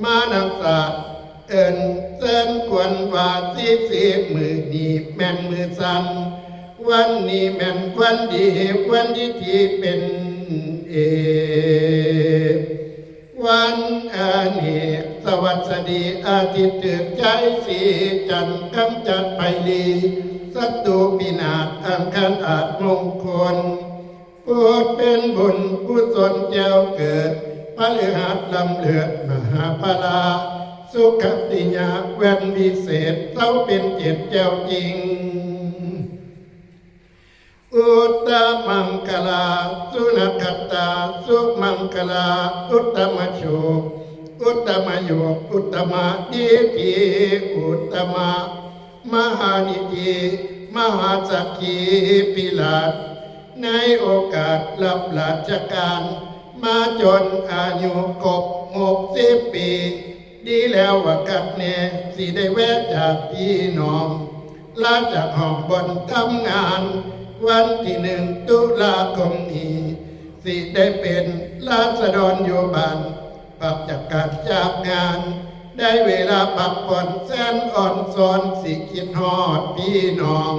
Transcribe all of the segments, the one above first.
มานักษาเอินเส้นกวนว่าสีมือดีแม่นมือสั่นวันนี้แม่นวันดีวันดีที่เป็นเอวันอาเนกสวัสดีอาทิตย์ตึกใจสีจันทร์กำจัดไปลีศัตรูพินาศอังคารอาจมงคลพูดเป็นบุญผู้สนเจ้าเกิดพระฤหัสลำเลือดมหาพลาสุขติยาแวนวิเศษเต้าเป็นเจ็ดเจ้าจริงอุตตมังคลาสุนัขตาสุมังคลาอุตตมโชอุตตมโยอุตตมดีทีอุตตมมหานิธิมหาสักขีปิลาศในโอกาสรับราชการมาจนอายุครบ60 ปีดีแล้วว่ากัดแน่สิได้แวะจากพี่น้องลาจากห้องบนทำงานวันที่1 ตุลาคมนี้สิได้เป็นราษฎรอยู่บ้านปรับจากการจากงานได้เวลาพักผ่อนแสนอ่อนสอนสิคิดฮอดพี่น้อง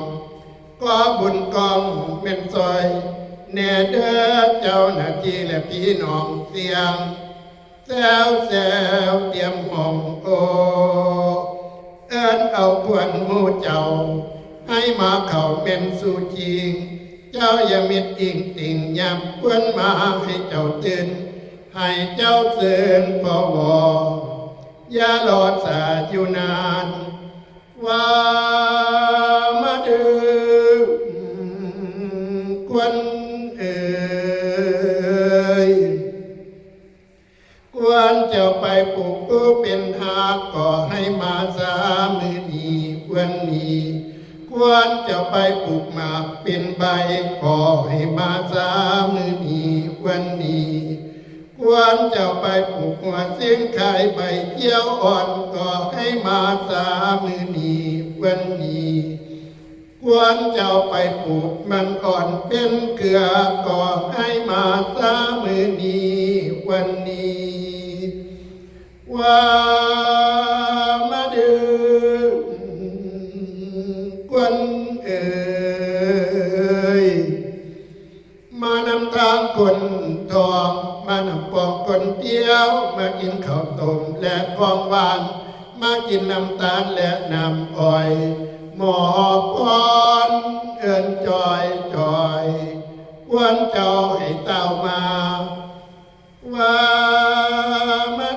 ก็บุญกองเป็นซอยแน่เด้อเจ้าหน้าที่และพี่น้องเสียงแซวเตรียมห้องโอเอิ้นเอาพวนหมู่เจ้าให้มาเข้าเป็นสู่จริงเจ้าอย่ามิดอิงติ่งยามพวนมาให้เจ้าตื่นให้เจ้าเสื่นพอวอย่ารอสาอยู่นานว่ามาดื้อกวนเอ๋ยกวนเจ้าไปปลูกผู้เป็นหากก่อให้มาสามือนี้วันนี้กวนเจ้าไปปลูกหมากเป็นใบก่อให้มาสามือนี้วันนี้กวนเจ้าไปปลูกหัวเสียงขายใบเขียวอ่อนก่อให้มาสามือนี้วันนี้ควรเจ้าไปปลูกมันอ่อนเป็นเกลือก่อให้มาสามือนี้วันนี้ว่ามาดื้อกวนเอ๋ยมานำทางคนทองมานำปองคนเตี้ยวมากินข้าวต้มและของหวานมากินน้ำตาลและน้ำอ้อยหมอพรเอิ้นจอยควรเจ้าให้เต้ามาว่า